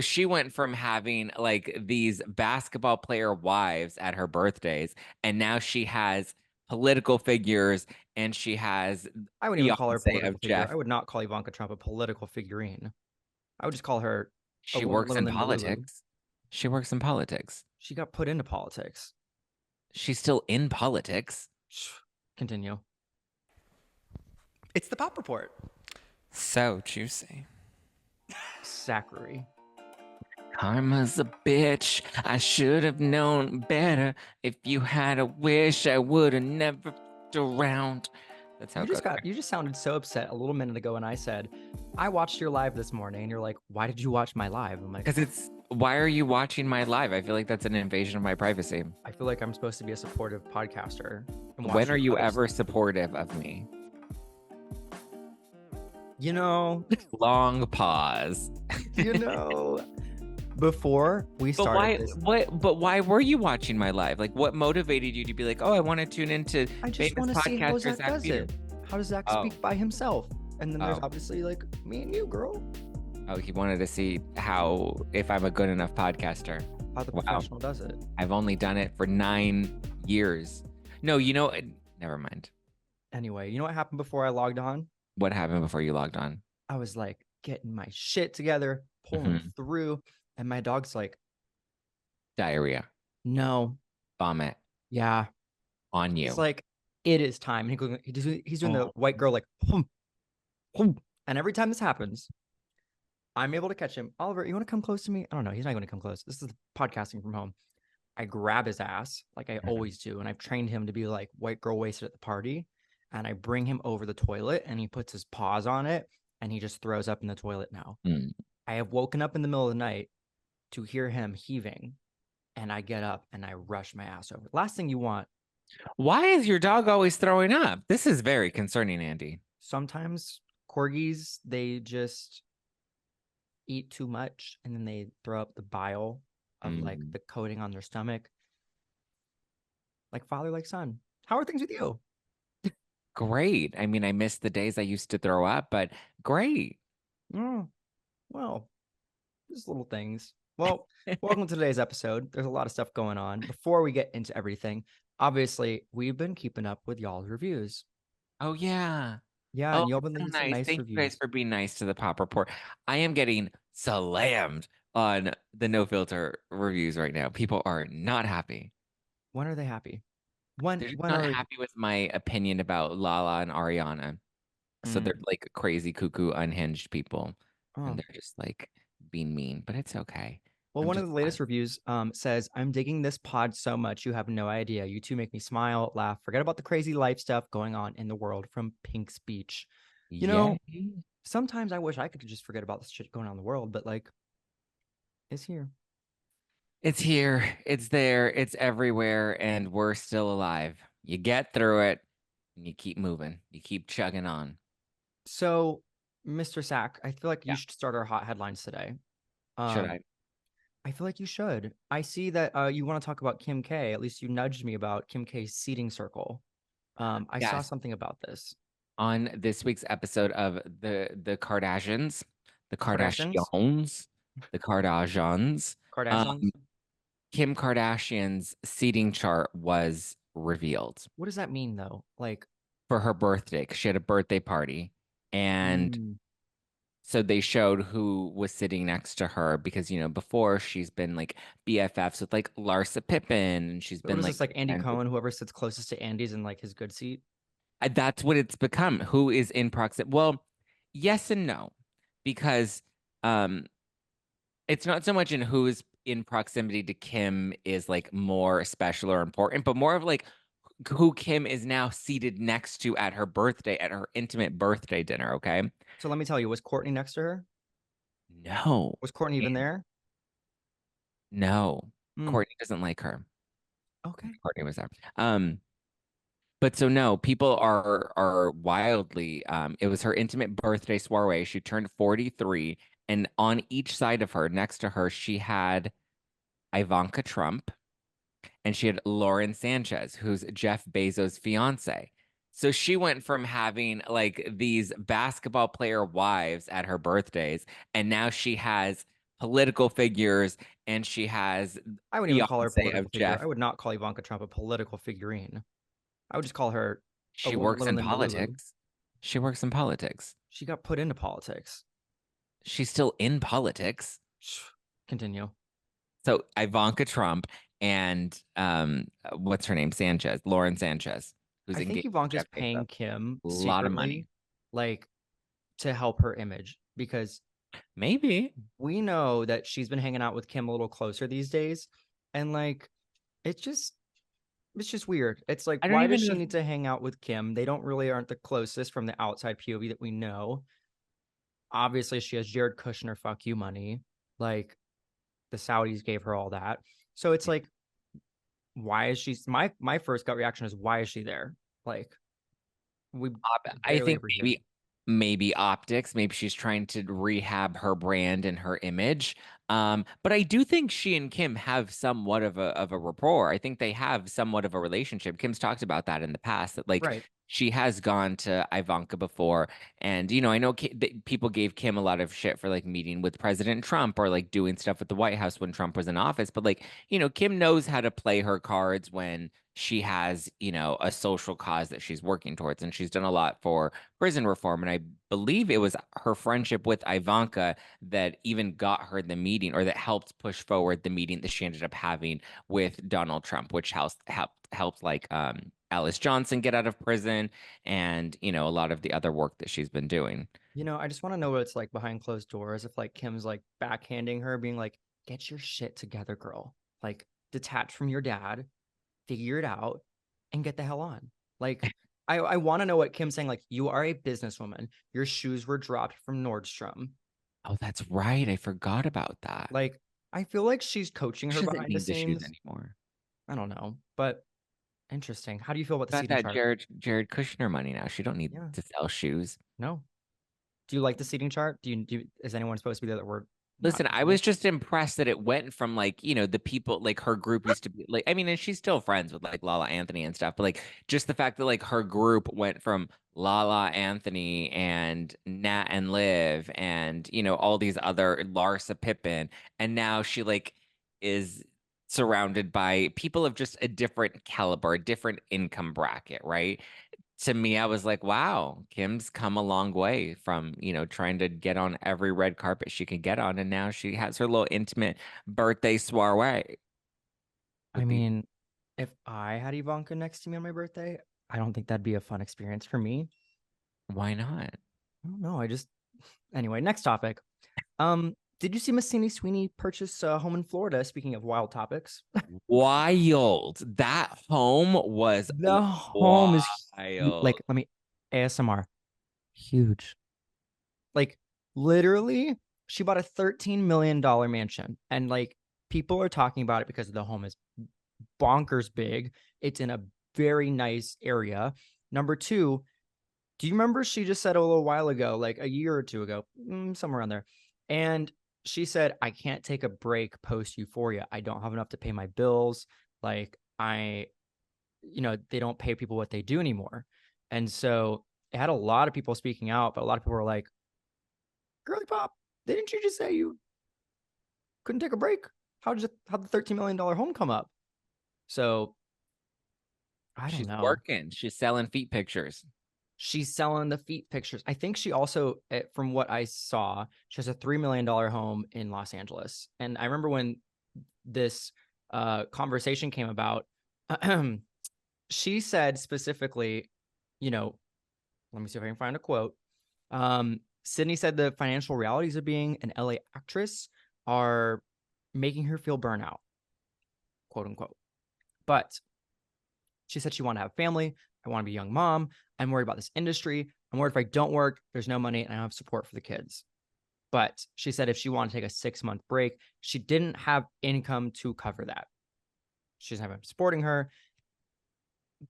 She went from having like these basketball player wives at her birthdays, and now she has political figures, and she has I wouldn't even call her a fiance political of figure. I Jeff. would not call Ivanka Trump a political figurine. I would just call her a She woman works living in in Delulu. politics. She works in politics. She got put into politics. She's still in politics. Continue. It's the Pop Report. So juicy. Zachary. Karma's a bitch. I should have known better. If you had a wish, I would have never fucked around. That's how it goes. You just sounded so upset a little minute ago when I said, I watched your live this morning, and you're like, why did you watch my live? I'm like, Because why are you watching my live? I feel like that's an invasion of my privacy. I feel like I'm supposed to be a supportive podcaster and When watch are your you lives. ever supportive of me? You know, Long pause. you know, before we But started this, why were you watching my live? Like what motivated you to be like, oh, I want to tune into I just famous want to see how podcaster Zach Zach does Peter? it. How does Zach Oh, speak by himself? And then there's oh, obviously like me and you, girl. oh, he wanted to see how if I'm a good enough podcaster. How the Wow. professional does it. I've only done it for 9 years. No, never mind. Anyway, you know what happened before I logged on? What happened before you logged on? I was like getting my shit together, pulling Mhm. through, and my dog's like, Diarrhea, no, vomit yeah. on He's you. like, it is time. And he's doing the Oh. white girl like, hum, hum. And every time this happens, I'm able to catch him. Oliver, you want to come close to me? I don't know. He's not going to come close. This is podcasting from home. I grab his ass like I Mhm. always do. And I've trained him to be like white girl wasted at the party. And I bring him over the toilet and he puts his paws on it and he just throws up in the toilet now. Mm. I have woken up in the middle of the night to hear him heaving. And I get up and I rush my ass over. Last thing you want, Why is your dog always throwing up? This is very concerning, Andy. sometimes corgis, they just eat too much and then they throw up the bile of like Mm. the coating on their stomach. Like father, like son. How are things with you? Great. I mean, I miss the days I used to throw up, but great. Oh, well, just little things. Well, welcome to today's episode. There's a lot of stuff going on. Before we get into everything, obviously, we've been keeping up with y'all's reviews. Oh, yeah. Yeah, Oh, and y'all been so leaving some nice. nice Thank you guys reviews. for being nice to the Pop Report. I am getting slammed on the no filter reviews right now. People are not happy. When are they happy? They're just When not are happy with my opinion about Lala and Ariana. So they're mm, like crazy, cuckoo, unhinged people. And oh they're just like being mean, but it's okay. well, I'm one of just the glad. latest reviews says, I'm digging this pod so much you have no idea. You two make me smile, laugh, forget about the crazy life stuff going on in the world from Pink Speech. You know, Yay. sometimes I wish I could just forget about the shit going on in the world, but like it's here. It's here, it's there, it's everywhere, and we're still alive. You get through it and you keep moving, you keep chugging on. So, Mr. Sack, I feel like you Yeah. should start our hot headlines today. Should Um, I? I feel like you should. I see that you want to talk about Kim K. At least you nudged me about Kim K's seating circle. I saw Yes. something about this. On this week's episode of the Kardashians, the Kardashians? Kardashians, the Kardashians, um, Kardashians? Kim Kardashian's seating chart was revealed What does that mean though? Like, for her birthday 'cause she had a birthday party. And mm, so they showed who was sitting next to her because, before she's been like BFFs with like Larsa Pippen and she's what been is like this like Andy friends with, Cohen, whoever sits closest to Andy's in like his good seat? that's what it's become. Who is in proximity? Well, yes and no, because um it's not so much in who's in proximity to Kim is like more special or important, but more of like who Kim is now seated next to at her birthday, at her intimate birthday dinner. Okay. So let me tell you, was Courtney next to her? No, Was Courtney even there? no, Mm, Courtney doesn't like her. okay. Courtney was there. But so no, people are wildly. It was her intimate birthday soiree. She turned 43, and on each side of her, next to her, she had Ivanka Trump and she had Lauren Sanchez, who's Jeff Bezos' fiance. So she went from having like these basketball player wives at her birthdays, and now she has political figures, and she has I wouldn't even call her a fiance political of figure. Jeff. I would not call Ivanka Trump a political figurine. I would just call her a She woman works in living in Delulu. politics. She works in politics. She got put into politics. She's still in politics. Continue. So Ivanka Trump and what's her name? Sanchez, Lauren Sanchez, who's I think engaged to Ivanka's Jeff paying Bezos. Kim A lot of secretly, money. like, to help her image because Maybe. we know that she's been hanging out with Kim a little closer these days. And like, it's just it's just weird. It's like, I don't why does even she know. need to hang out with Kim? They don't really aren't the closest from the outside POV that we know. Obviously, she has Jared Kushner fuck you money. Like the Saudis gave her all that. So it's like, why is she my first gut reaction is why is she there? Like we I barely think ever hear. maybe optics. Maybe she's trying to rehab her brand and her image. But I do think she and Kim have somewhat of a rapport. I think they have somewhat of a relationship. Kim's talked about that in the past, that like Right. she has gone to Ivanka before, and I know people gave Kim a lot of shit for like meeting with President Trump or like doing stuff with the White House when Trump was in office. But like Kim knows how to play her cards when she has a social cause that she's working towards, and she's done a lot for prison reform. And I believe it was her friendship with Ivanka that even got her the meeting, or that helped push forward the meeting that she ended up having with Donald Trump, which helped like Alice Johnson get out of prison, and a lot of the other work that she's been doing. I just want to know what it's like behind closed doors. If like Kim's like backhanding her, being like, get your shit together, girl. Like detach from your dad, figure it out, and get the hell on. Like, I want to know what Kim's saying. Like, you are a businesswoman. Your shoes were dropped from Nordstrom. Oh, that's right. I forgot about that. Like, I feel like she's coaching She her doesn't behind the need the shoes scenes. anymore. I don't know, but interesting. How do you feel about the Got seating that chart? Jared Kushner money now. She don't need Yeah, to sell shoes. no. Do you like the seating chart? Is anyone supposed to be there that we're not Listen, I cool with? was just impressed that it went from like, the people like her group used to be like, I mean, and she's still friends with like Lala Anthony and stuff, but like just the fact that like her group went from Lala Anthony and Nat and Liv and, all these other Larsa Pippen. And now she like is surrounded by people of just a different caliber, a different income bracket, right? To me, I was like, wow, Kim's come a long way from, trying to get on every red carpet she can get on. And now she has her little intimate birthday soiree I with people. mean, if I had Ivanka next to me on my birthday, I don't think that'd be a fun experience for me. Why not? I don't know. Anyway, next topic. Did you see Miss Sweeney purchase a home in Florida? Speaking of wild topics, Wild. That home was the home is wild. like, let me ASMR. Huge. Like literally, she bought a $13 million mansion, and like people are talking about it because the home is bonkers big. It's in a very nice area. Number two, do you remember she just said a little while ago, like a year or two ago, somewhere around there, and she said, I can't take a break post Euphoria. I don't have enough to pay my bills. Like, they don't pay people what they do anymore. And so it had a lot of people speaking out, but a lot of people were like, Girly Pop, didn't you just say you couldn't take a break? How'd the $13 million home come up? So I don't She's know. working. She's selling feet pictures. She's selling the feet pictures. I think she also, from what I saw, she has a $3 million home in Los Angeles. And I remember when this conversation came about, she said specifically, let me see if I can find a quote. Sydney said the financial realities of being an LA actress are making her feel burnout, quote unquote. But she said she wanted to have a family. I want to be a young mom. I'm worried about this industry. I'm worried if I don't work, there's no money and I don't have support for the kids. But she said if she wanted to take a 6-month break, she didn't have income to cover that. She doesn't have anyone supporting her.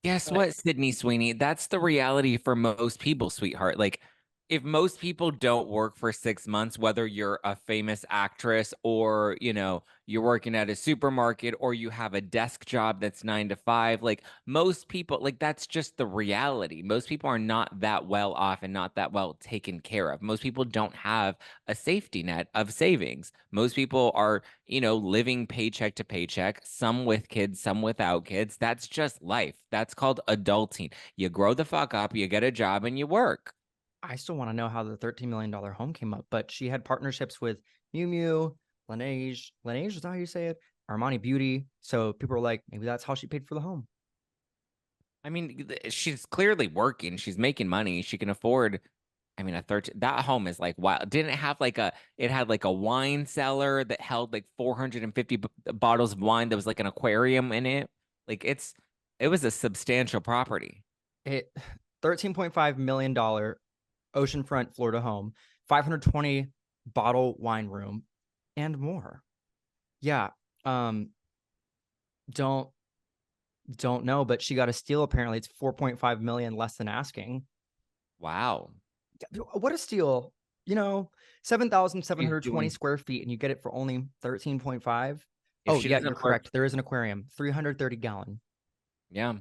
Guess But what, Sydney Sweeney? That's the reality for most people, sweetheart. Like, if most people don't work for 6 months, whether you're a famous actress or, you're working at a supermarket or you have a desk job that's 9 to 5, like most people, like that's just the reality. Most people are not that well off and not that well taken care of. Most people don't have a safety net of savings. Most people are, living paycheck to paycheck, some with kids, some without kids. That's just life. That's called adulting. You grow the fuck up, you get a job, and you work. I still want to know how the $13 million home came up, but she had partnerships with Miu Miu, Laneige. Laneige, is that how you say it? Armani Beauty. So people were like, maybe that's how she paid for the home. I mean, she's clearly working. She's making money. She can afford. I mean, that home is like wow. Didn't it have it had like a wine cellar that held like 450 bottles of wine. There was like an aquarium in it. Like it was a substantial property. It $13.5 million oceanfront Florida home, 520 bottle wine room, and more. Yeah. Um, don't don't know, but she got a steal apparently. It's 4.5 million less than asking. Wow. What a steal. 7,720 Doing square feet and you get it for only 13.5. if Oh, she yeah, doesn't you're work. correct. There is an aquarium, 330 gallon. Yeah.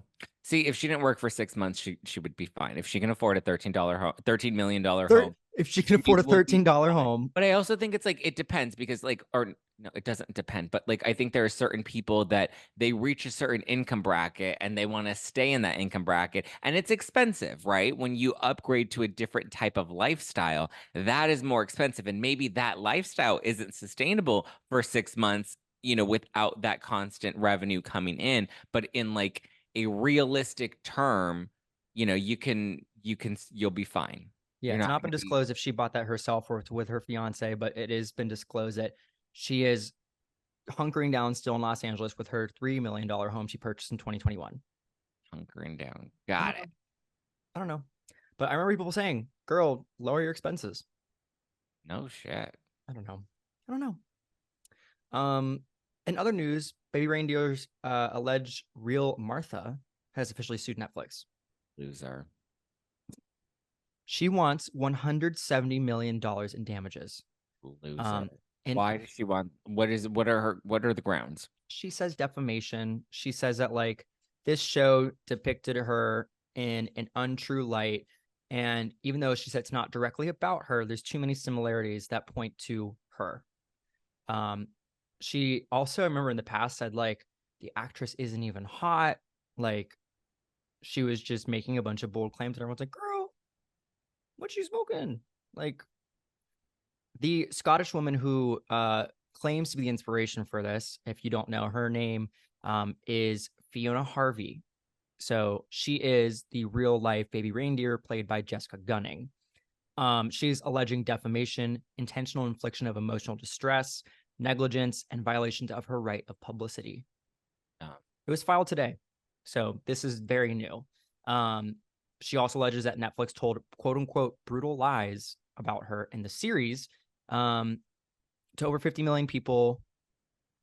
See, if she didn't work for 6 months, she would be fine. If she can afford a $13 million home, If she can she afford a will be $13 fine. home. But I also think it's like it depends because or no, it doesn't depend. But like I think there are certain people that they reach a certain income bracket and they want to stay in that income bracket, and it's expensive, right? When you upgrade to a different type of lifestyle, that is more expensive, and maybe that lifestyle isn't sustainable for 6 months, without that constant revenue coming in. But in like a realistic term, you'll be fine. Yeah, You're it's not not going been to be disclosed if she bought that herself or with her fiance, but it has been disclosed that she is hunkering down still in Los Angeles with her $3 million home she purchased in 2021. hunkering down. I Got don't it. know. I don't know. But I remember people saying, girl, lower your expenses. No shit. I don't know. I don't know. In other news, Baby Reindeer's alleged real Martha has officially sued Netflix. Loser. She wants $170 million in damages. Loser. Um, and Why does she want what are the grounds? she says defamation. She says that like this show depicted her in an untrue light. And even though she said it's not directly about her, there's too many similarities that point to her. Um, she also, I remember in the past, said like the actress isn't even hot. Like she was just making a bunch of bold claims, and everyone's like, "Girl, what you smoking?" Like the Scottish woman who claims to be the inspiration for this. If you don't know, her name is Fiona Harvey. So she is the real life baby reindeer played by Jessica Gunning. She's alleging defamation, intentional infliction of emotional distress, negligence, and violations of her right of publicity. It was filed today. So this is very new. Um, she also alleges that Netflix told quote unquote brutal lies about her in the series to over 50 million people,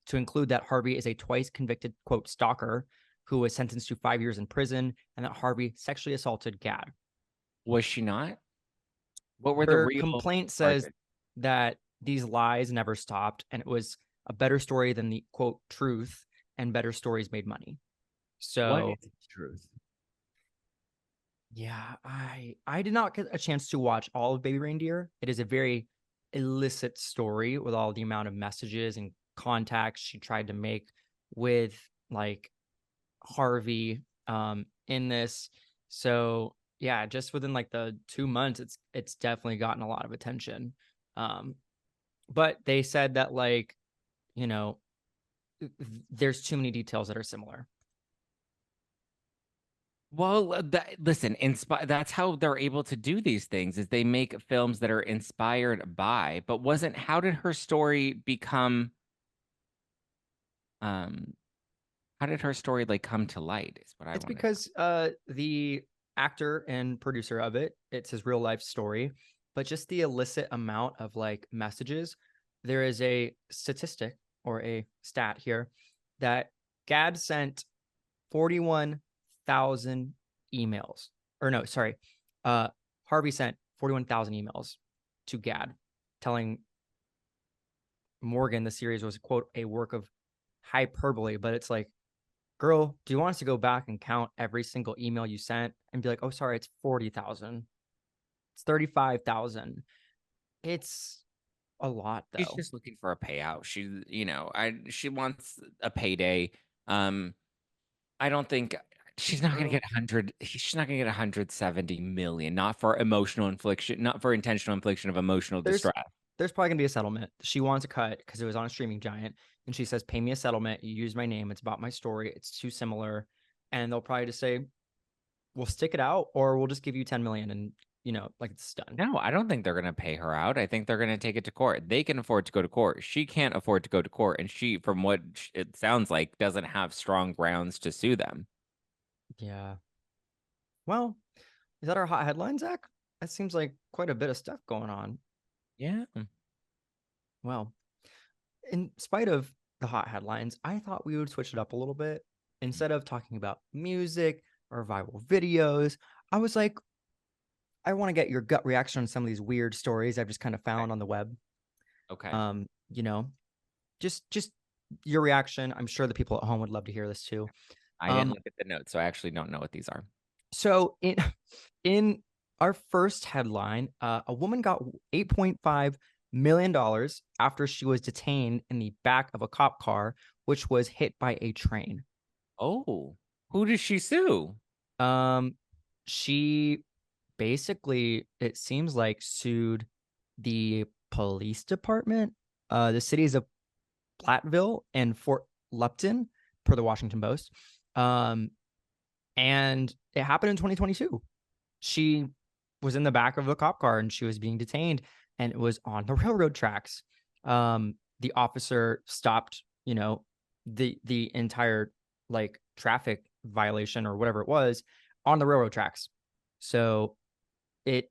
to include that Harvey is a twice convicted quote stalker who was sentenced to 5 years in prison and that Harvey sexually assaulted Gad. Was she not? What were the Her real complaint says charges? that these lies never stopped and it was a better story than the quote truth, and better stories made money. What So is the truth? yeah, I did not get a chance to watch all of Baby Reindeer. It is a very illicit story with all the amount of messages and contacts she tried to make with like Harvey in this. So yeah, just within like the 2 months, it's definitely gotten a lot of attention. Um, but they said that like, you know, there's too many details that are similar. Well, listen, that's how they're able to do these things is they make films that are inspired by, but wasn't how did her story become um how did her story like come to light is what I It's want to because the actor and producer of it, it's his real life story, but just the illicit amount of like messages. There is a statistic or a stat here that Gad sent 41,000 emails. Or no, sorry. Harvey sent 41,000 emails to Gad, telling Morgan the series was, quote, a work of hyperbole. But it's like, girl, do you want us to go back and count every single email you sent and be like, oh, sorry, it's 40,000. It's 35,000. It's a lot, She's though. just looking for a payout. She wants a payday. Um, I don't think she's not gonna Girl, get 100. She's not gonna get 170 million. Not for emotional infliction, not for intentional infliction of emotional there's distress. there's probably gonna be a settlement. She wants a cut because it was on a streaming giant, and she says, "Pay me a settlement. You use my name. It's about my story. It's too similar." And they'll probably just say, "We'll stick it out, or we'll just give you 10 million, and like it's done." No, I don't think they're gonna pay her out. I think they're gonna take it to court. They can afford to go to court. She can't afford to go to court, and she, from what it sounds like, doesn't have strong grounds to sue them. Yeah. Well, is that our hot headline, Zach? That seems like quite a bit of stuff going on. Yeah. Well, in spite of the hot headlines, I thought we would switch it up a little bit. Instead of talking about music or viral videos, I was like, I want to get your gut reaction on some of these weird stories I've just kind of Okay. found on the web. Okay. Um, you know, just your reaction. I'm sure the people at home would love to hear this too. I didn't Um, look at the notes, so I actually don't know what these are. so in our first headline, a woman got $8.5 million after she was detained in the back of a cop car, which was hit by a train. Oh, who does she sue? Um, she basically, it seems like, sued the police department, the cities of Platteville and Fort Lupton, per the Washington Post. Um, and it happened in 2022. She was in the back of a cop car and she was being detained, and it was on the railroad tracks. The officer stopped, the entire like traffic violation or whatever it was on the railroad tracks. So it,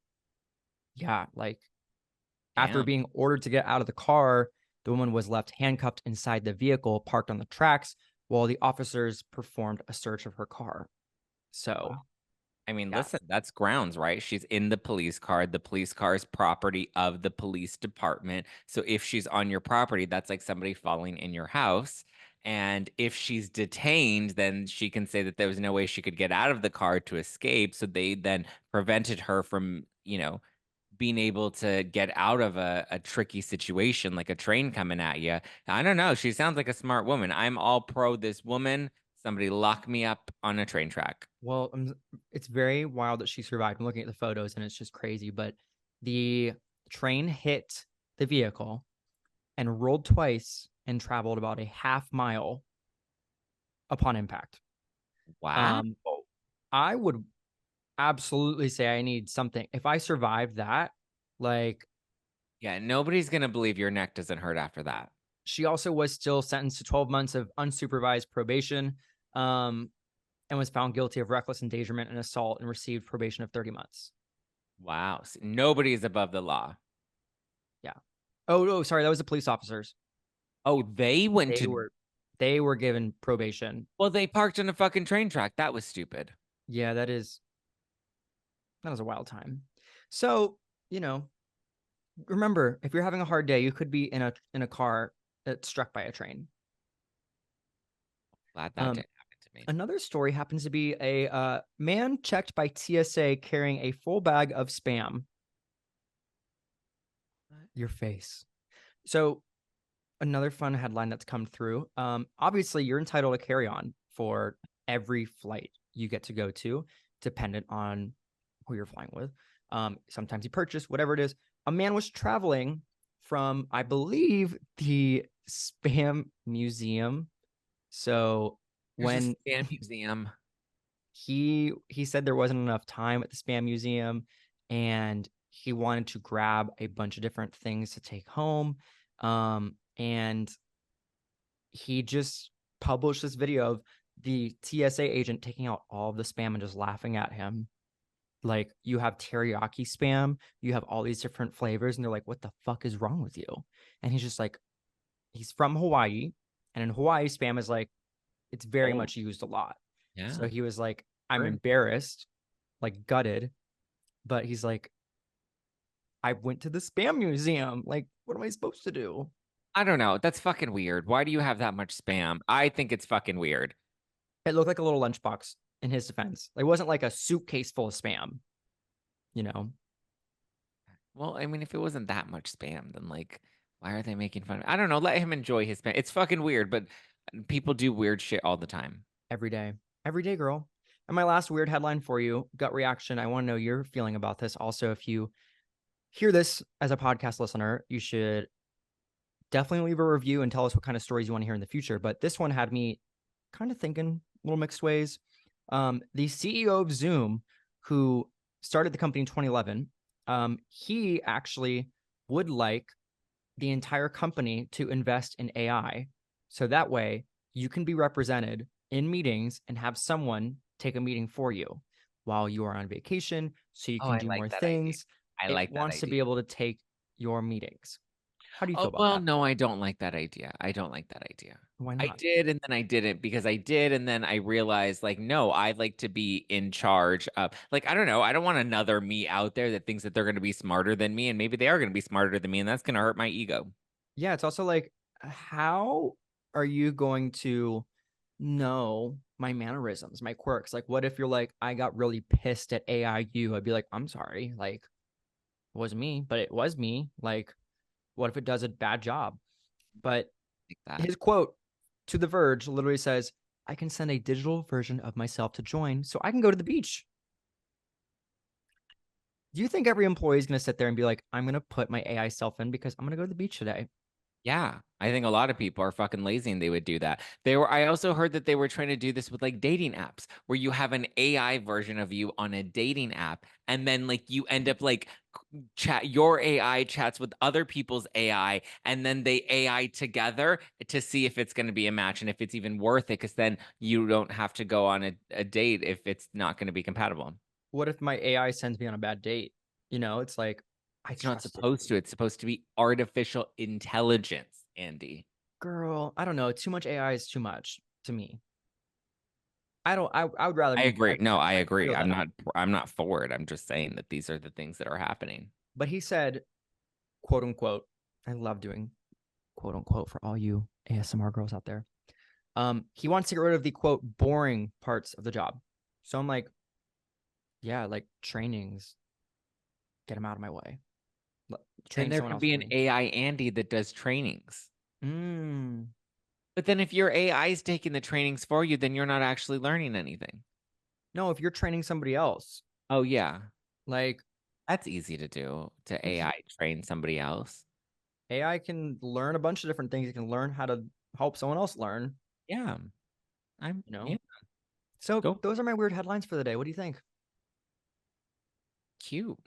yeah, like after Damn. being ordered to get out of the car, the woman was left handcuffed inside the vehicle parked on the tracks while the officers performed a search of her car. Wow. So, I mean, yeah. listen, that's grounds, right? She's in the police car. The police car is property of the police department. So if she's on your property, that's like somebody falling in your house. And if she's detained, then she can say that there was no way she could get out of the car to escape. So they then prevented her from, being able to get out of a tricky situation like a train coming at you. I don't know. She sounds like a smart woman. I'm all pro this woman. Somebody lock me up on a train track. Well, it's very wild that she survived. I'm looking at the photos and it's just crazy. But the train hit the vehicle and rolled twice and traveled about a half mile upon impact. Wow. Um, I would absolutely say I need something. If I survive that, like, Yeah, nobody's gonna believe your neck doesn't hurt after that. she also was still sentenced to 12 months of unsupervised probation, um, and was found guilty of reckless endangerment and assault and received probation of 30 months. Wow. Nobody is above the law. Yeah. Oh, no, sorry. That was the police officers. Oh, they went They to, were they were given probation. well, they parked on a fucking train track. That was stupid. Yeah, that is a wild time. So, remember, if you're having a hard day, you could be in a car that's struck by a train. Glad that Um, didn't happen to me. Another story happens to be a man checked by TSA carrying a full bag of spam. Your face. So, another fun headline that's come through. Obviously, you're entitled to carry on for every flight you get to go to, dependent on who you're flying with. Sometimes you purchase whatever it is. A man was traveling from, I believe, the spam museum. So There's a when spam museum. he said there wasn't enough time at the spam museum, and he wanted to grab a bunch of different things to take home. And he just published this video of the TSA agent taking out all of the spam and just laughing at him. Like, you have teriyaki spam, you have all these different flavors, and they're like, what the fuck is wrong with you? And he's just like, he's from Hawaii, and in Hawaii, spam is like, it's very Oh, much used a lot. So yeah. he was like, I'm Sure. embarrassed, like gutted, but he's like, I went to the spam museum. Like, what am I supposed to do? I don't know. That's fucking weird. Why do you have that much spam? I think it's fucking weird. It looked like a little lunchbox in his defense. It wasn't like a suitcase full of spam, you know? Well, I mean, if it wasn't that much spam, then like, why are they making fun of it? I don't know. Let him enjoy his spam. It's fucking weird, but people do weird shit all the time. Every day. Every day, girl. And my last weird headline for you, gut reaction. I want to know your feeling about this. Also, if you hear this as a podcast listener, you should definitely leave a review and tell us what kind of stories you want to hear in the future. But this one had me kind of thinking little mixed ways. The CEO of Zoom, who started the company in 2011, he actually would like the entire company to invest in AI. So that way you can be represented in meetings and have someone take a meeting for you while you are on vacation so you Oh, can I do like more that idea. things. I It like that wants to idea. be able to take your meetings. How do you feel Oh, about well, that? no, I don't like that idea. I don't like that idea. Why I not? did and then I didn't because I did and then I realized like no, I'd like to be in charge of like I don't know, I don't want another me out there that thinks that they're going to be smarter than me and maybe they are going to be smarter than me and that's going to hurt my ego. Yeah, it's also like, how are you going to know my mannerisms, my quirks? Like, what if you're like, I got really pissed at AIU? I'd be like, I'm sorry. Like, it wasn't me, but it was me. Like, what if it does a bad job? But Like that. his quote to The Verge literally says, I can send a digital version of myself to join so I can go to the beach. Do you think every employee is going to sit there and be like, I'm going to put my AI self in because I'm going to go to the beach today? Yeah, I think a lot of people are fucking lazy and they would do that. I also heard that they were trying to do this with like dating apps where you have an AI version of you on a dating app and then like you end up like your AI chats with other people's AI and then they AI together to see if it's going to be a match and if it's even worth it because then you don't have to go on a date if it's not going to be compatible. What if my AI sends me on a bad date? It's like, I It's not trusted supposed to. you. It's supposed to be artificial intelligence, Andy. Girl, I don't know. Too much AI is too much to me. I don't, I would rather I me. agree. No, I I agree. feel that out. I'm not for it. I'm just saying that these are the things that are happening. But he said, quote unquote, I love doing quote unquote for all you ASMR girls out there. He wants to get rid of the quote boring parts of the job. So I'm like, yeah, like trainings, get them out of my way. Then Train there someone can else be for an me. AI Andy that does trainings. Mm. But then if your AI is taking the trainings for you, then you're not actually learning anything. No, if you're training somebody else, Oh yeah. like That's easy to do to it's AI train somebody else. AI can learn a bunch of different things. It can learn how to help someone else learn, Yeah. you know. Yeah, So go those are my weird headlines for the day. What do you think? cute.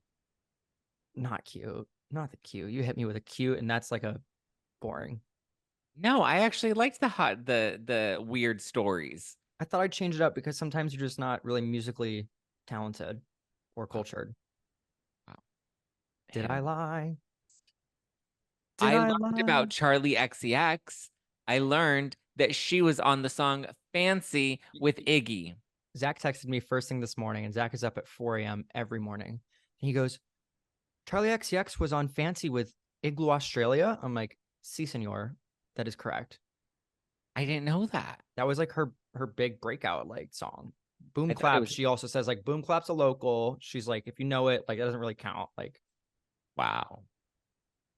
Not cute. Not the cute. You hit me with a cute, and that's like a boring. No, I actually liked the weird stories. I thought I'd change it up because sometimes you're just not really musically talented or Wow, cultured. wow. Did Hit I 'em. lie? Did I I learned lie? about Charlie XCX. I learned that she was on the song Fancy with Iggy. Zach texted me first thing this morning, and Zach is up at 4 a.m. every morning. And he goes, Charlie XCX was on Fancy with Igloo Australia. I'm like, si, senor. That is correct. I didn't know that. That was like her big breakout like song. Boom I thought it claps. was She also says like boom claps a local. She's like, if you know it, like that doesn't really count. Like, wow.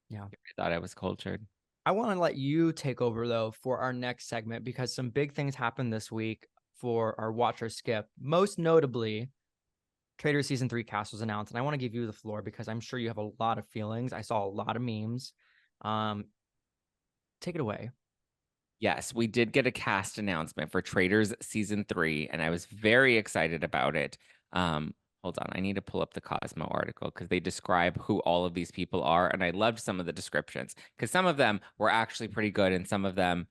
yeah. I thought I was cultured. I want to let you take over though for our next segment because some big things happened this week for our watch or skip. Most notably, Traitors season 3 cast was announced, and I want to give you the floor because I'm sure you have a lot of feelings. I saw a lot of memes. Um, take it away. Yes, we did get a cast announcement for Traitors season 3, and I was very excited about it. Hold on, I need to pull up the Cosmo article because they describe who all of these people are, and I loved some of the descriptions because some of them were actually pretty good, and some of them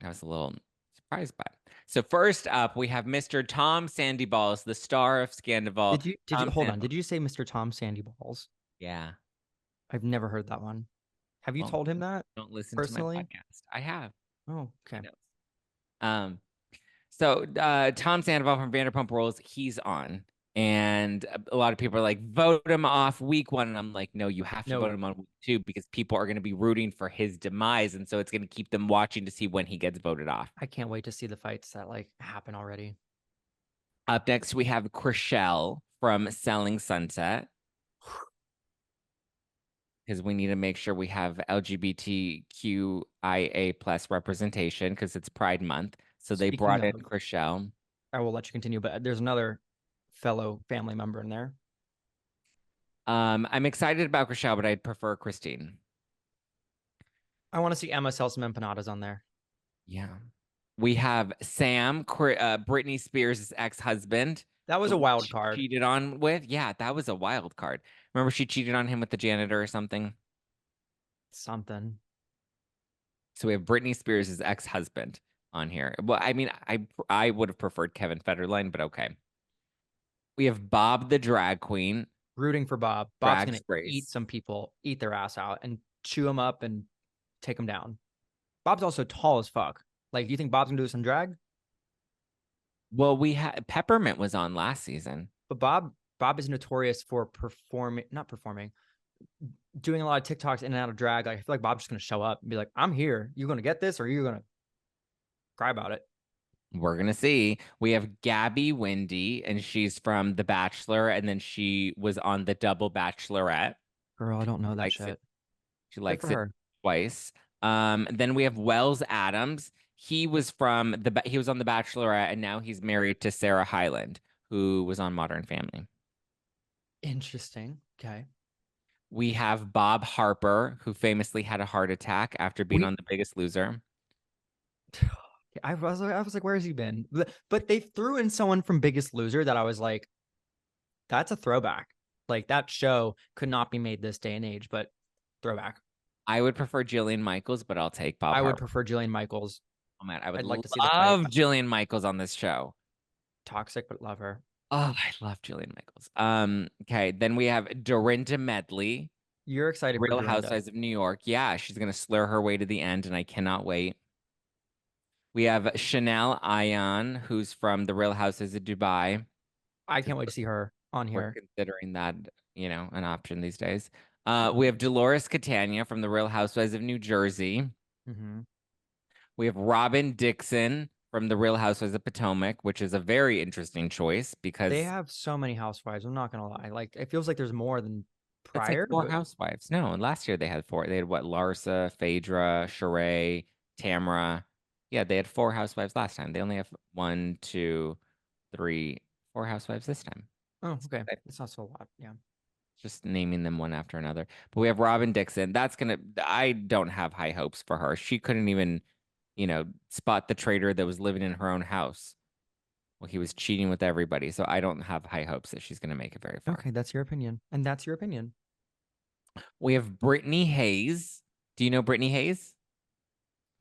I was a little surprised by. So first up, we have Mr. Tom Sandyballs, the star of Scandival. Did you Tom hold on? Sandoval. Did you say Mr. Tom Sandy Balls? Yeah. I've never heard that one. Have you Well, told him that don't listen to my personally? podcast. I have. Oh, He okay. knows. Um, so Tom Sandoval from Vanderpump Rules, he's on. And a lot of people are like, vote him off week 1. And I'm like, no, you have to vote No, him on week 2 because people are going to be rooting for his demise. And so it's going to keep them watching to see when he gets voted off. I can't wait to see the fights that like happen already. Up next, we have Chriselle from Selling Sunset because we need to make sure we have LGBTQIA plus representation because it's Pride Month. So they Speaking brought in of, Chriselle. I will let you continue, but there's another fellow family member in there. I'm excited about Chriselle, but I'd prefer Christine. I want to see Emma sell some empanadas on there. Yeah. We have Sam, Britney Spears' ex-husband, That was the a one wild she card. cheated on with. Yeah, that was a wild card. Remember she cheated on him with the janitor or something? Something. So we have Britney Spears' ex-husband on here. Well, I mean, I would have preferred Kevin Federline, but okay. We have Bob the drag queen, Rooting for Bob. Bob's drag gonna eat race. some people, eat their ass out, and chew them up and take them down. Bob's also tall as fuck. Like, do you think Bob's gonna do some drag? Well, we had Peppermint was on last season. But Bob is notorious for performing, not performing, doing a lot of TikToks in and out of drag. Like, I feel like Bob's just gonna show up and be like, "I'm here. You gonna get this, or you're gonna cry about it." We're gonna see. We have Gabby Wendy, and she's from The Bachelor, and then she was on the Double Bachelorette. Girl, I don't know that Likes it. shit. She Good for likes it her. twice. Then we have Wells Adams. He was he was on The Bachelorette, and now he's married to Sarah Hyland, who was on Modern Family. Interesting. Okay. We have Bob Harper, who famously had a heart attack after being We on The Biggest Loser. I was like, where has he been? But they threw in someone from Biggest Loser that I was like, that's a throwback. Like that show could not be made this day and age, but throwback. I would prefer Jillian Michaels, but I'll take Bob I would Harper. prefer Jillian Michaels. Oh man, I would I'd like to see the fight. love Jillian Michaels on this show. Toxic, but love her. Oh, I love Jillian Michaels. Okay, then we have Dorinda Medley, You're excited for Real Dorinda. Housewives of New York. Yeah, she's gonna slur her way to the end, and I cannot wait. We have Chanel Ayan, who's from the Real Houses of Dubai. I can't wait to see her on We're here. considering that, an option these days. We have Dolores Catania from the Real Housewives of New Jersey. Mm-hmm. We have Robin Dixon from the Real Housewives of Potomac, which is a very interesting choice They because have so many housewives. I'm not gonna lie. Like it feels like there's more than that's like prior, four but housewives. No, and last year they had four. They had what? Larsa, Phaedra, Sheree, Tamara. Yeah, they had four housewives last time. They only have one, two, three, four housewives this time. oh, okay. It's not so a lot. Yeah. Just naming them one after another. But we have Robin Dixon. I don't have high hopes for her. She couldn't even, spot the traitor that was living in her own house. Well, he was cheating with everybody. So I don't have high hopes that she's going to make it very far. Okay, that's your opinion. And that's your opinion. We have Brittany Hayes. Do you know Brittany Hayes?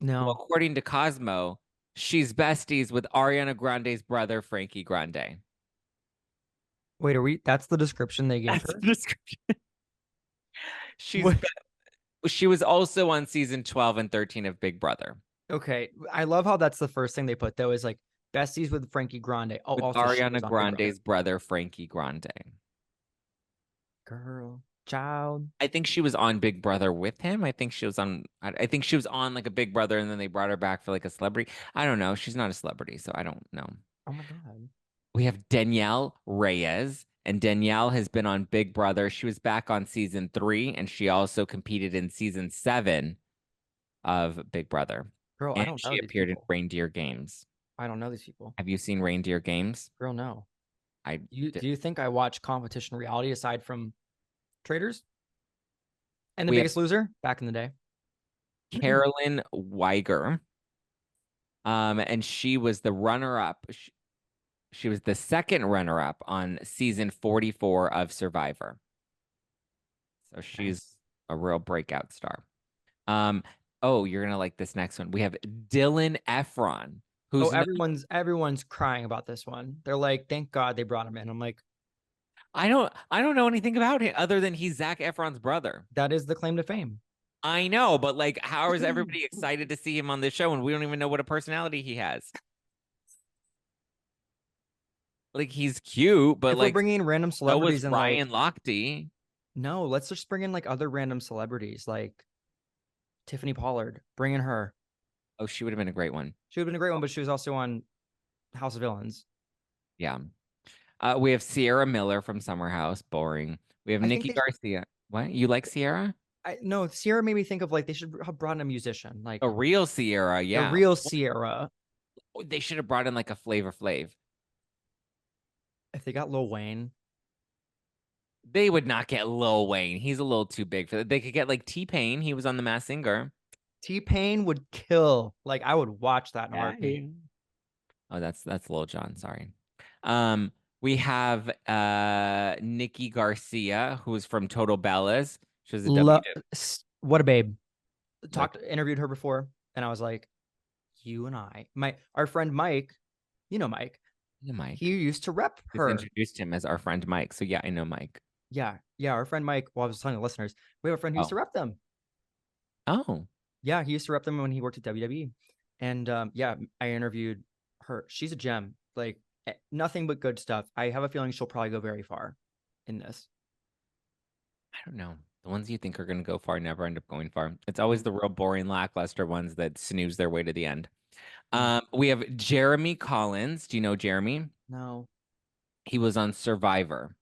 Well, No. according to Cosmo, she's besties with Ariana Grande's brother, Frankie Grande. Wait, are we that's the description they gave That's her? the description. She's What? she was also on season 12 and 13 of Big Brother Okay. I love how that's the first thing they put though is like besties with Frankie Grande. Oh, with also she was Ariana on Big Brother. Grande's brother, Frankie Grande. Girl, child. I think she was on Big Brother with him. I think she was on like a Big Brother and then they brought her back for like a celebrity. I don't know. She's not a celebrity, so I don't know. Oh my God. We have Danielle Reyes, and Danielle has been on Big Brother. She was back on season 3, and she also competed in season 7 of Big Brother. Girl, I And don't know she these appeared in people. Reindeer Games. I don't know these people. Have you seen Reindeer Games? Girl, no. I Do you think I watch competition reality aside from Traitors and The We have Biggest Loser back in the day? Carolyn Weiger. And she was the runner-up. She was the second runner-up on season 44 of Survivor. So she's Nice. a real breakout star. Um, oh, you're gonna like this next one. We have Dylan Efron, Oh, who's not, everyone's crying about this one. They're like, thank God they brought him in. I'm like, I don't know anything about him other than he's Zac Efron's brother. that is the claim to fame. I know, but like, how is everybody excited to see him on this show and we don't even know what a personality he has? Like he's cute, but If we're like bringing in random so was celebrities and like, Ryan Lochte. no, let's just bring in like other random celebrities like Tiffany Pollard. Bring in her. Oh, she would have been a great one. She would have been a great one, but she was also on House of Villains. Yeah. We have Sierra Miller from Summer House. Boring. We have I think Nikki they. Garcia. What? You like Sierra? I no, Sierra made me think of like they should have brought in a musician, like A real Sierra, the yeah. real Sierra. They should have brought in like a Flavor Flav. If they got Lil Wayne, They would not get Lil Wayne. He's a little too big for that. They could get like T-Pain. He was on The Masked Singer. T-Pain would kill. Like I would watch that in a Yeah. heartbeat. Oh, that's Lil Jon. Sorry. We have Nikki Garcia, who's from Total Bellas. She was a W. Lo- what a babe. Like, Interviewed her before, and I was like, you and I, our friend Mike, you know Mike, yeah, he Mike. used to rep Just her. introduced him as our friend Mike. So yeah, I know Mike. Yeah, yeah, our friend Mike. Well, I was telling the listeners, we have a friend who used Oh. to rep them. Oh. Yeah, he used to rep them when he worked at WWE. And yeah, I interviewed her. She's a gem. Like nothing but good stuff. I have a feeling she'll probably go very far in this. I don't know. The ones you think are going to go far never end up going far. It's always the real boring, lackluster ones that snooze their way to the end. Mm. We have Jeremy Collins. Do you know Jeremy? No, He was on Survivor.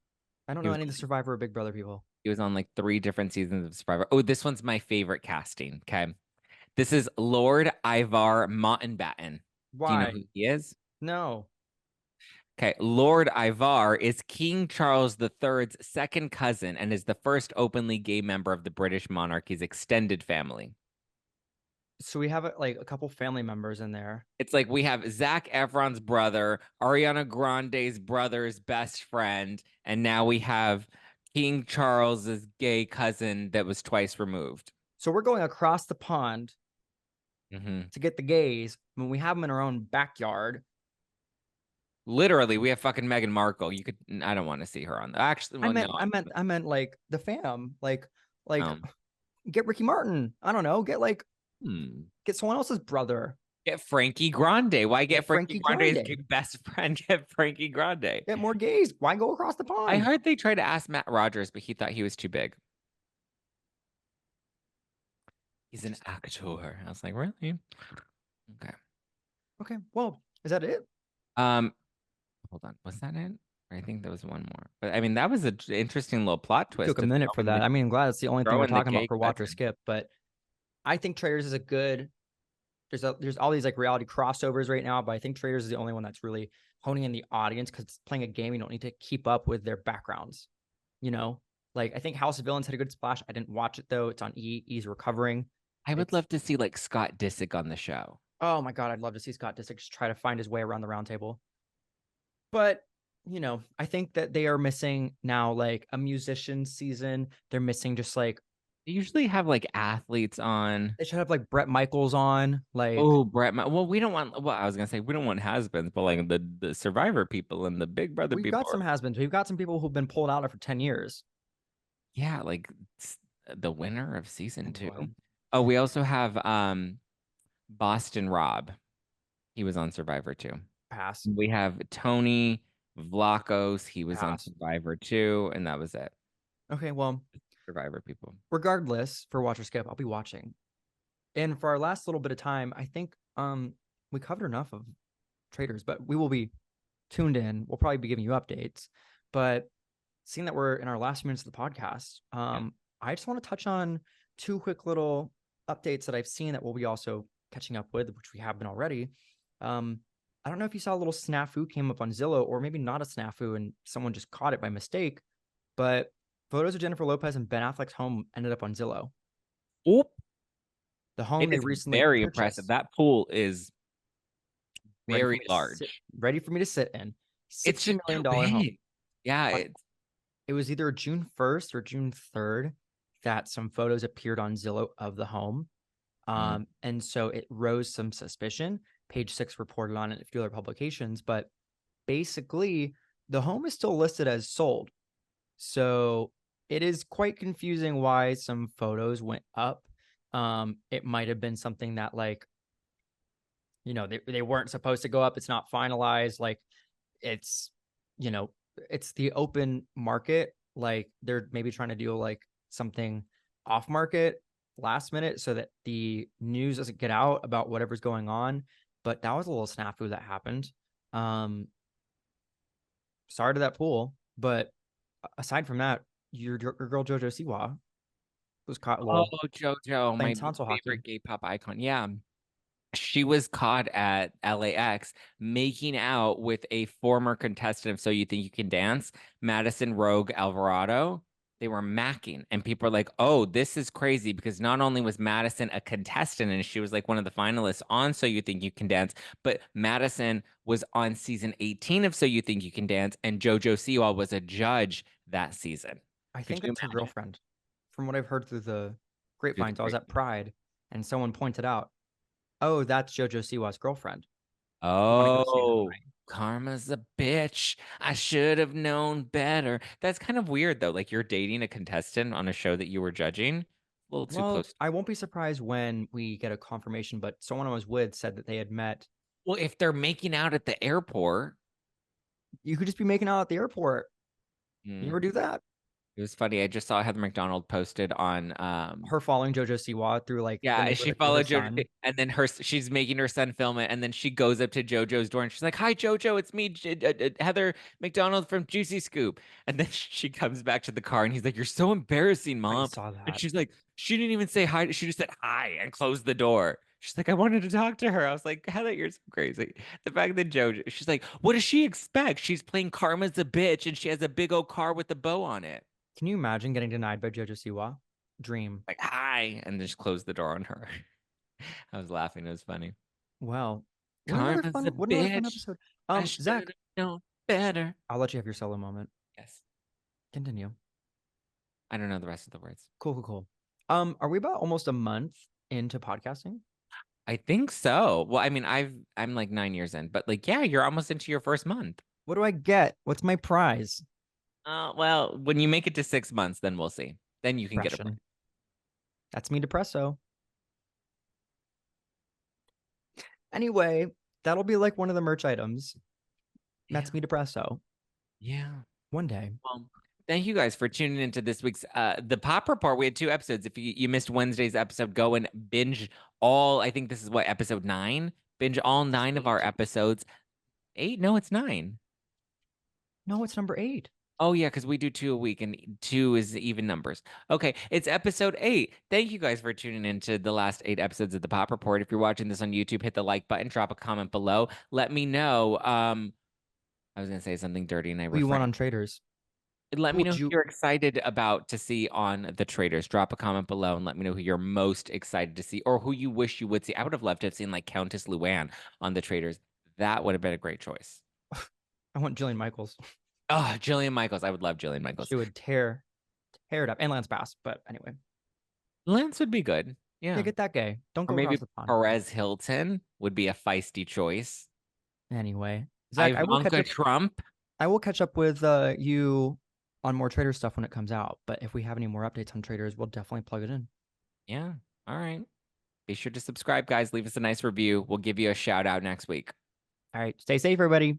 I don't He know was any of the Survivor or Big Brother people. he was on like three different seasons of Survivor. Oh, this one's my favorite casting. Okay. This is Lord Ivar Mountbatten. Do you know Why? who he is? No. Okay. Lord Ivar is King Charles III's second cousin and is the first openly gay member of the British monarchy's extended family. So we have like a couple family members in there. It's like we have Zac Efron's brother, Ariana Grande's brother's best friend, and now we have King Charles's gay cousin that was twice removed. So we're going across the pond Hmm. to get the gays when we have them in our own backyard. Literally, we have fucking Meghan Markle. You could, I don't want to see her on the. Actually, I well, meant, no. I meant, I meant like the fam. Like Um, get Ricky Martin. I don't know. hmm. Get someone else's brother. Get Frankie Grande. Why get Get Frankie Frankie Grande's Grande. best friend? Get Frankie Grande. Get more gays. Why go across the I pond? heard they tried to ask Matt Rogers, but he thought he was too big. He's an Interesting. actor. I was like, really? Okay. Okay. Well, is that it? Um, Hold on. Was that it? I think there was one more. But I mean, that was an interesting little plot twist Took a to minute for that. I mean, I'm glad it's the only thing throw we're in the talking about gay for watch or cousin. skip. But I think Traitors is a good. There's all these like reality crossovers right now, but I think Traitors is the only one that's really honing in the audience because it's playing a game. You don't need to keep up with their backgrounds. You know, like I think House of Villains had a good splash. I didn't watch it though. It's on E. E's recovering. I would It's love to see like Scott Disick on the show. oh my god, I'd love to see Scott Disick try to find his way around the round table. But I think that they are missing now like a musician season. They're missing just like They usually have like athletes on. they should have like Brett Michaels on. Like Oh, well, we don't want. Well, I was gonna say we don't want has-beens, but like the Survivor people and the Big Brother we've people. got some has-beens. We've got some people who've been pulled out for 10 years. Yeah, like the winner of season Oh two. boy. Oh, we also have Boston Rob. He was on Survivor too. Pass. We have Tony Vlachos. He was on Pass. Survivor too, and that was it. Okay, well, Survivor people. regardless, for Watch or Skip, I'll be watching. And for our last little bit of time, I think we covered enough of Traitors, but we will be tuned in. We'll probably be giving you updates. But seeing that we're in our last minutes of the podcast, Yeah. I just want to touch on two quick little updates that I've seen that we'll be also catching up with, which we have been already. I don't know if you saw a little snafu came up on Zillow, or maybe not a snafu and someone just caught it by mistake, but photos of Jennifer Lopez and Ben Affleck's home ended up on Zillow. Oop. The home It they is recently very impressive. purchased. That pool is Ready for very me to sit, large. ready for me to sit in. It's $60 just million too home. big. Yeah, It was either June 1st or June 3rd that some photos appeared on Zillow of the home. And so it rose some suspicion. Page Six reported on it, a few other publications, but basically the home is still listed as sold. So it is quite confusing why some photos went up. It might have been something that like, they weren't supposed to go up. It's not finalized. Like it's you know, it's the open market. Like they're maybe trying to do like something off market last minute so that the news doesn't get out about whatever's going on. But that was a little snafu that happened. Um, Sorry to that pool, but aside from that, your girl Jojo Siwa was caught Oh, well JoJo, playing my tonsil hockey. favorite gay pop icon. Yeah. She was caught at LAX making out with a former contestant of So You Think You Can Dance, Madison Rogue Alvarado. They were macking, and people are like, oh, this is crazy because not only was Madison a contestant and she was like one of the finalists on So You Think You Can Dance, but Madison was on season 18 of So You Think You Can Dance, and JoJo Siwa was a judge that season. I Could think you that's her imagine? girlfriend. From what I've heard through the Through the grapevines, I was great. at Pride and someone pointed out, oh, that's JoJo Siwa's girlfriend. I want to go see her Oh, tonight. karma's a bitch. I should have known better. That's kind of weird though. Like you're dating a contestant on a show that you were judging. A little too Well, close. I won't be surprised when we get a confirmation, but someone I was with said that they had met. Well, if they're making out at the airport, You could just be making out at the airport. You hmm. never do that. It was funny. I just saw Heather McDonald posted on Her following JoJo Siwa through like yeah, the and she neighborhood with her followed JoJo, son. and then she's making her son film it, and then she goes up to JoJo's door and she's like, "Hi, JoJo, it's me, Heather McDonald from Juicy Scoop." And then she comes back to the car, and he's like, "You're so embarrassing, I Mom." saw And that. she's like, "She didn't even say hi. She just said hi and closed the door." She's like, "I wanted to talk to her." I was like, "Heather, you're so crazy." The fact that JoJo, she's like, "What does she expect? She's playing Karma's a bitch, and she has a big old car with a bow on it." Can you imagine getting denied by JoJo Siwa? Dream. Like, hi, and just close the door on her. I was laughing. It was funny. Well, Karma's a what another fun bitch. episode. I should Zach, have known better. I'll let you have your solo moment. Yes. Continue. I don't know the rest of the words. Cool, cool, cool. Are we about almost a month into podcasting? I think so. Well, I mean, I'm like 9 years in, but like, yeah, you're almost into your first month. What do I get? What's my prize? Well, when you make it to 6 months, then we'll see. Then you can get a break. Depression. That's me depresso. Anyway, that'll be like one of the merch items. Yeah. That's me depresso. Yeah. One day. Well, thank you guys for tuning into this week's the Pop Report. We had two episodes. If you missed Wednesday's episode, go and binge all. I think this is what episode 9. Binge all This is 9 of our 8. episodes. 8? No, it's 9. No, it's number 8. Oh yeah, because we do 2 a week, and 2 is even numbers. Okay, it's episode 8. Thank you guys for tuning into the last 8 episodes of the Pop Report. If you're watching this on YouTube, hit the like button, drop a comment below. Let me know. I was gonna say something dirty and I Who you want refrained. on Traitors? Let Who me know would who you you're excited about to see on the Traitors. Drop a comment below and let me know who you're most excited to see, or who you wish you would see. I would have loved to have seen like Countess Luann on the Traitors. That would have been a great choice. I want Jillian Michaels. Oh, Jillian Michaels. I would love Jillian Michaels. She would tear it up. And Lance Bass, but anyway. Lance would be good. Yeah, Yeah. get that gay. Don't Or go across maybe the pond. Perez Hilton would be a feisty choice. Anyway. Zach, Ivanka Trump. I will catch up with you on more trader stuff when it comes out. But if we have any more updates on traders, we'll definitely plug it in. Yeah. All right. Be sure to subscribe, guys. Leave us a nice review. We'll give you a shout out next week. All right. Stay safe, everybody.